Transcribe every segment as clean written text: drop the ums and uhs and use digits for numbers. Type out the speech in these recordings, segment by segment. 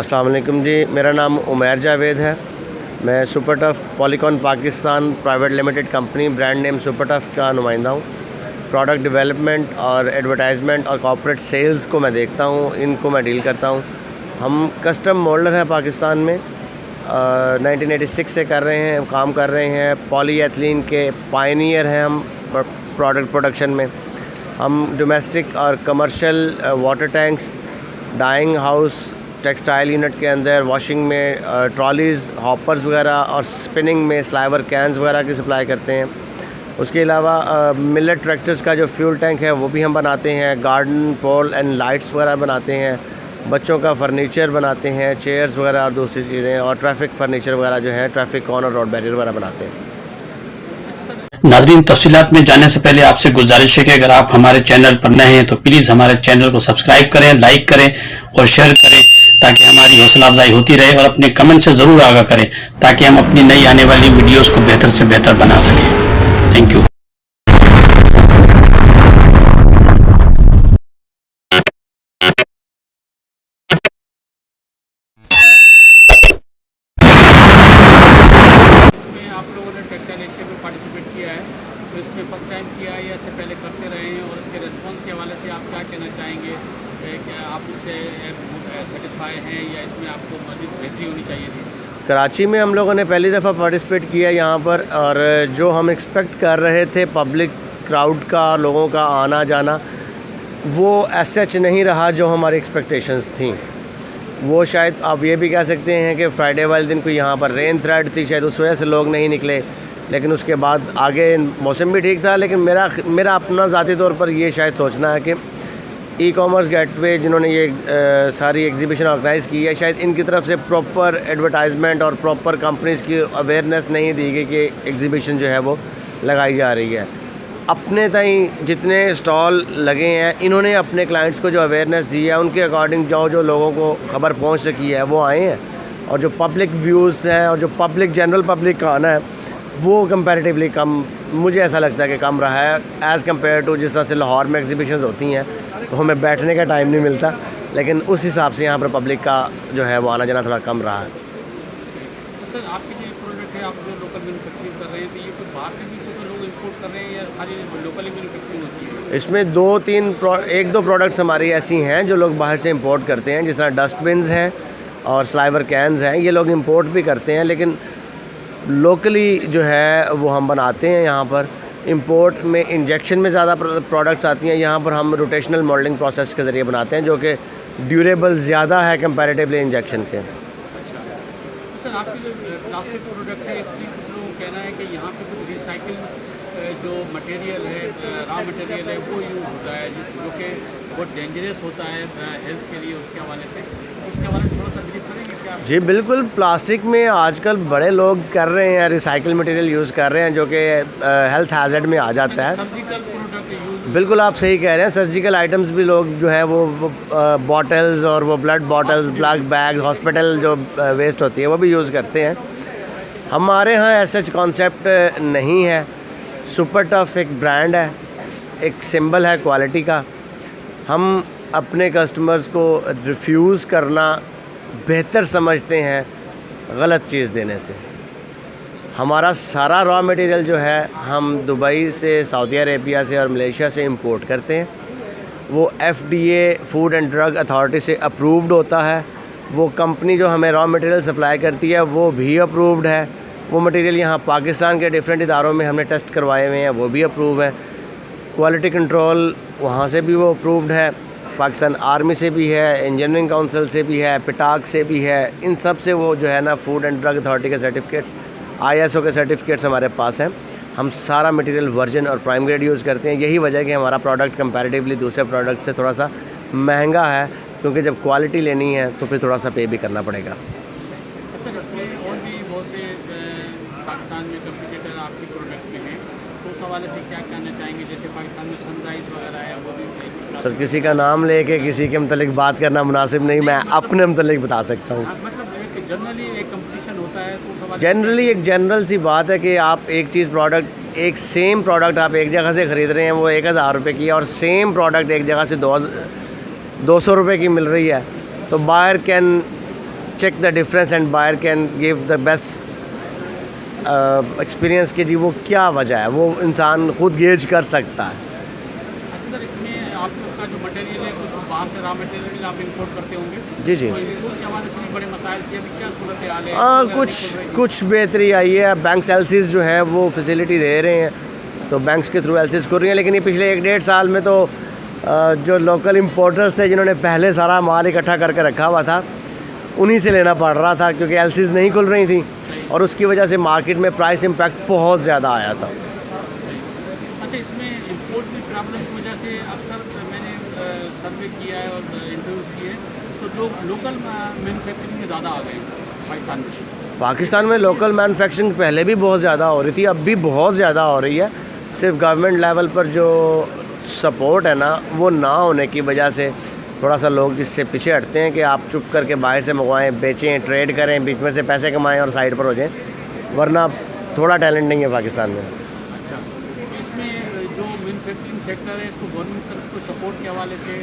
अस्सलाम वालेकुम जी, मेरा नाम उमैर जावेद है। मैं super tough polygon Pakistan private limited company brand name super tough का नुमाइंदा हूँ। प्रोडक्ट डेवलपमेंट और एडवर्टाइजमेंट और कॉर्पोरेट सेल्स को मैं देखता हूँ, इनको मैं डील करता हूँ। हम कस्टम मोल्डर हैं पाकिस्तान में, 1986 से कर रहे हैं, काम कर रहे हैं। पॉलीएथिलीन के पायनियर हैं हम प्रोडक्ट प्रोडक्शन में। हम डोमेस्टिक और commercial water tanks, dyeing house, textile unit के अंदर, वॉशिंग में ट्रॉलीज़, हॉपर्स वगैरह और स्पिनिंग में स्लाइवर कैंस वगैरह की सप्लाई करते हैं। उसके अलावा मिलेट ट्रैक्टर्स का जो फ्यूल टैंक है वो भी हम बनाते हैं। गार्डन पोल एंड लाइट्स वगैरह बनाते हैं। बच्चों का फर्नीचर बनाते हैं, चेयर्स वगैरह और दूसरी चीज़ें, और ट्रैफिक फर्नीचर वगैरह जो है, ट्रैफिक कॉर्नर और रोड बैरियर वगैरह बनाते हैं। नाज़रीन, तफसीलात में जाने से पहले आपसे गुजारिश है कि अगर आप हमारे चैनल पर नए हैं तो प्लीज़ हमारे चैनल को सब्सक्राइब करें, लाइक करें और शेयर करें ताकि हमारी हौसला अफजाई होती रहे, और अपने कमेंट से ज़रूर आगाह करें ताकि हम अपनी नई आने वाली वीडियोज़ को बेहतर से बेहतर बना सकें। Thank you. आप लोगों ने टेक्सटाइल एशिया में पार्टिसिपेट किया है, तो इसमें फर्स्ट टाइम किया है या इससे पहले करते रहे हैं, और इसके रिस्पांस के हवाले से आप क्या कहना चाहेंगे? क्या आप इससे सेटिस्फाई हैं या इसमें आपको मज़ीद बेहतरी होनी चाहिए थी? कराची में हम लोगों ने पहली दफ़ा पार्टिसिपेट किया यहाँ पर, और जो हम एक्सपेक्ट कर रहे थे पब्लिक क्राउड का, लोगों का आना जाना, वो सच नहीं रहा जो हमारी एक्सपेक्टेशंस थी। वो शायद आप ये भी कह सकते हैं कि फ्राइडे वाले दिन कोई यहाँ पर रेन थ्रेट थी, शायद उस वजह से लोग नहीं निकले। लेकिन उसके बाद आगे मौसम भी ठीक था। लेकिन मेरा अपना ज़ाती तौर पर ये शायद सोचना है कि ई कॉमर्स गेटवे जिन्होंने ये सारी एग्जीबिशन ऑर्गेनाइज़ की है, शायद इनकी तरफ से प्रॉपर एडवर्टाइजमेंट और प्रॉपर कंपनीज़ की अवेयरनेस नहीं दी गई कि एग्जीबिशन जो है वो लगाई जा रही है। अपने ताई जितने स्टॉल लगे हैं, इन्होंने अपने क्लाइंट्स को जो अवेयरनेस दी है उनके अकॉर्डिंग जो लोगों को खबर पहुंच सकी है वो आए हैं। और जो पब्लिक व्यूज़ हैं और जो जनरल पब्लिक का आना है वो कंपैरेटिवली कम, मुझे ऐसा लगता है कि कम रहा है एज़ कम्पेयर टू जिस तरह से लाहौर में एग्जीबिशंस होती हैं, तो हमें बैठने का टाइम नहीं मिलता। लेकिन उस हिसाब से यहाँ पर पब्लिक का जो है वो आना जाना थोड़ा कम रहा है। सर, आपके जो प्रोडक्ट है, आप जो लोकल मैन्युफैक्चरिंग कर रहे हैं, तो ये कुछ बाहर से भी तो लोग इंपोर्ट कर रहे हैं या खाली लोकली मैन्युफैक्चरिंग होती है? इसमें एक दो प्रोडक्ट्स हमारी ऐसी हैं जो लोग बाहर से इंपोर्ट करते हैं, जिस तरह डस्टबिन्स हैं और स्लाइवर कैंस हैं, ये लोग इंपोर्ट भी करते हैं। लेकिन लोकली जो है वो हम बनाते हैं यहाँ पर। इंपोर्ट में इंजेक्शन में ज़्यादा प्रोडक्ट्स आती हैं, यहाँ पर हम रोटेशनल मोल्डिंग प्रोसेस के ज़रिए बनाते हैं, जो कि ड्यूरेबल ज़्यादा है कंपैरेटिवली इंजेक्शन के। अच्छा सर, आपकी जो प्लास्टिक प्रोडक्ट है, इसमें कुछ लोगों का कहना है कि यहाँ पे कुछ रिसाइकिल जो मटेरियल है, रॉ मटेरियल है, वो यूज़ होता है, जो कि बहुत डेंजरस होता है हेल्थ के लिए। उसके हवाले से थोड़ा सा ब्रीफ करेंगे क्या? जी बिल्कुल, प्लास्टिक में आजकल बड़े लोग कर रहे हैं, रिसाइकिल मटेरियल यूज़ कर रहे हैं, जो कि हेल्थ हैज़र्ड में आ जाता है। सर्जिकल प्रोडक्ट यूज़, बिल्कुल आप सही कह रहे हैं। सर्जिकल आइटम्स भी लोग जो है वो बॉटल्स और वो blood bottles, blood bag, hospital जो वेस्ट होती है वो भी यूज़ करते हैं। हमारे यहाँ ऐसा कॉन्सेप्ट नहीं है। सुपर टफ एक ब्रांड है, एक सिंबल है क्वालिटी का। हम अपने कस्टमर्स को रिफ्यूज़ करना बेहतर समझते हैं गलत चीज़ देने से। हमारा सारा रॉ मटेरियल जो है हम दुबई से, सऊदी अरेबिया से और मलेशिया से इंपोर्ट करते हैं। वो FDA food and drug authority से अप्रूव्ड होता है। वो कंपनी जो हमें रॉ मटेरियल सप्लाई करती है वो भी अप्रूव्ड है। वो मटेरियल यहाँ पाकिस्तान के डिफरेंट इदारों में हमने टेस्ट करवाए हुए हैं, वो भी अप्रूव है। क्वालिटी कंट्रोल वहाँ से भी वो अप्रूव्ड है, पाकिस्तान आर्मी से भी है, इंजीनियरिंग काउंसिल से भी है, पिटाक से भी है। इन सब से वो जो है ना फूड एंड ड्रग अथॉरिटी के सर्टिफिकेट्स, ISO के सर्टिफिकेट्स हमारे पास हैं। हम सारा मटेरियल वर्जिन और प्राइम ग्रेड यूज़ करते हैं। यही वजह है कि हमारा प्रोडक्ट कंपैरेटिवली दूसरे प्रोडक्ट से थोड़ा सा महंगा है, क्योंकि जब क्वालिटी लेनी है तो फिर थोड़ा सा पे भी करना पड़ेगा। अच्छा, इसमें और भी बहुत से पाकिस्तान में कंपटीटर आपकी प्रोडक्ट में हैं, तो उस हवाले से क्या कहना चाहेंगे? जैसे पाकिस्तान में सनराइज़ वगैरह है, वो भी सर किसी का नाम लेके किसी के मतलब बात करना मुनासिब नहीं, मैं अपने मतलब बता सकता हूँ। मतलब एक जनरली एक कंपटीशन होता है, तो उस हवाले जनरली एक जनरल सी बात है कि आप एक चीज़ प्रोडक्ट, एक सेम प्रोडक्ट आप एक जगह से ख़रीद रहे हैं, वो 1000 रुपये की है, और सेम प्रोडक्ट एक जगह से 200 रुपये की मिल रही है, तो buyer can check the difference and buyer can give the best experience कि जी वो क्या वजह है, वो इंसान खुद गेज कर सकता है। अच्छा सर, इसमें आपका जो मटेरियल है कुछ बाहर से रॉ मटेरियल आप इंपोर्ट करते होंगे? जी जी। तो इंपोर्ट के हवाले से भी बड़े मसाइल की अभी क्या सूरत हाल है? हाँ, कुछ बेहतरी आई है। बैंक्स एलसीज जो हैं वो फैसिलिटी दे रहे हैं, तो बैंक्स के थ्रू एलसीज कर रही हैं। लेकिन ये पिछले 1-1.5 साल में तो जो लोकल इंपोर्टर्स थे जिन्होंने पहले सारा माल इकट्ठा करके रखा हुआ था, उन्हीं से लेना पड़ रहा था क्योंकि एलसीज नहीं खुल रही थी और उसकी वजह से मार्केट में प्राइस इम्पैक्ट बहुत ज़्यादा आया था। अच्छा, इसमें इंपोर्ट की प्रॉब्लम की वजह से अक्सर मैंने सर्वे किया है और इंटरव्यूज़ किए तो लोग लोकल मैन्युफैक्चरिंग में ज़्यादा आ गए पाकिस्तान में। पाकिस्तान में लोकल मैन्युफैक्चरिंग पहले भी बहुत ज़्यादा हो रही थी, अब भी बहुत ज़्यादा हो रही है। सिर्फ गवर्नमेंट लेवल पर जो सपोर्ट है ना, वो ना होने की वजह से थोड़ा सा लोग इससे पीछे हटते हैं कि आप चुप करके बाहर से मंगवाएं, बेचें, ट्रेड करें, बीच में से पैसे कमाएं और साइड पर हो जाएं, वरना थोड़ा टैलेंट नहीं है पाकिस्तान में। अच्छा, इसमें जो मैन्युफैक्चरिंग सेक्टर है इसको गवर्नमेंट तरफ को सपोर्ट के हवाले से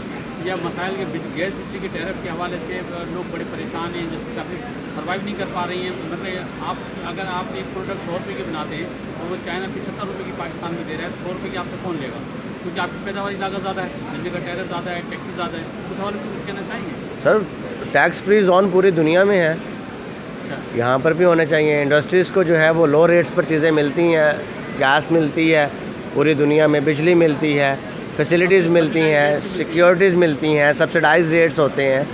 या मसाइल के गैस बिजली के टैरिफ के हवाले से लोग बड़े परेशान हैं, जैसे काफ़ी सर्वाइव नहीं कर पा रही हैं। मतलब अगर आप एक प्रोडक्ट 100 रुपये की बनाते हैं और वो चाइना 75 रुपये की पाकिस्तान में दे रहा है, 100 रुपये की आपसे कौन लेगा? क्योंकि आपकी पैदावारी लागत ज़्यादा है, बिजली का टैरिफ ज़्यादा है, टैक्सेस ज़्यादा है। उस हवाले से कुछ कहना चाहेंगे? सर, टैक्स फ्री जोन पूरी दुनिया में है, अच्छा, यहाँ पर भी होने चाहिए। इंडस्ट्रीज़ को जो है वो लो रेट्स पर चीज़ें मिलती हैं, गैस मिलती है पूरी दुनिया में, बिजली मिलती है, फैसिलिटीज़ मिलती हैं, सिक्योरिटीज़ मिलती हैं, सब्सिडाइज रेट्स होते हैं,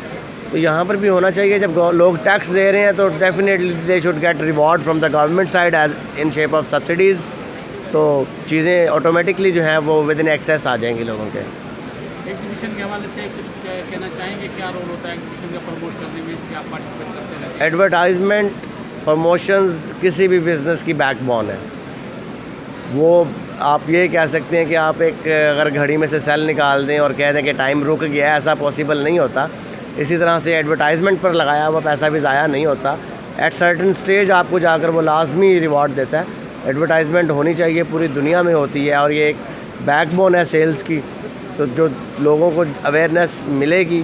तो यहाँ पर भी होना चाहिए। जब लोग टैक्स दे रहे हैं तो definitely they should get reward from the government side as in shape of subsidies, तो चीज़ें ऑटोमेटिकली जो है वो विद इन एक्सेस आ जाएंगी लोगों के। एग्जीबिशन के हवाले से कुछ कहना चाहेंगे? क्या रोल होता है एग्जीबिशन का प्रमोट करने में, क्या पार्टिसिपेट करते रहते हैं? एडवर्टाइजमेंट, प्रमोशंस किसी भी बिज़नेस की बैकबोन है। वो आप ये कह सकते हैं कि आप एक अगर घड़ी में से सेल निकाल दें और कह दें कि टाइम रुक गया है, ऐसा पॉसिबल नहीं होता। इसी तरह से एडवर्टाइजमेंट पर लगाया हुआ पैसा भी ज़ाया नहीं होता। एट सर्टेन स्टेज आपको जाकर वो लाजमी रिवॉर्ड देता है। एडवर्टाइजमेंट होनी चाहिए, पूरी दुनिया में होती है और ये एक बैकबोन है सेल्स की, तो जो लोगों को अवेयरनेस मिलेगी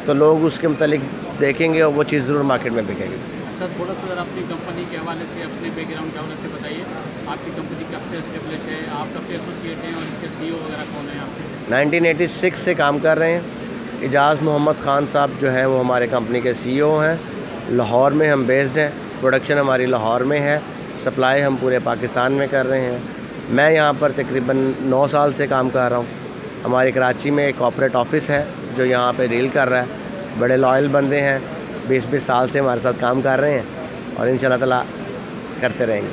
तो लोग उसके मुतालिक देखेंगे और वो चीज़ ज़रूर मार्केट में बिकेगी। सर, थोड़ा सा अगर अपनी कंपनी के हवाले से, अपने बैकग्राउंड के हवाले से बताइए। आपकी कंपनी कब से एस्टेब्लिश है, आप कब से एसोसिएट हैं और इसके सीईओ वगैरह कौन है आपके? 1986 से काम कर रहे हैं। इजाज़ मोहम्मद ख़ान साहब जो हैं वो हमारे कंपनी के सीईओ हैं। लाहौर में हम बेस्ड हैं, प्रोडक्शन हमारी लाहौर में है, सप्लाई हम पूरे पाकिस्तान में कर रहे हैं। मैं यहाँ पर तकरीबन 9 साल से काम कर रहा हूँ। हमारी कराची में एक कॉर्पोरेट ऑफिस है जो यहाँ पे डील कर रहा है। बड़े लॉयल बंदे हैं, 20-20 साल से हमारे साथ काम कर रहे हैं और इंशाल्लाह ताला करते रहेंगे।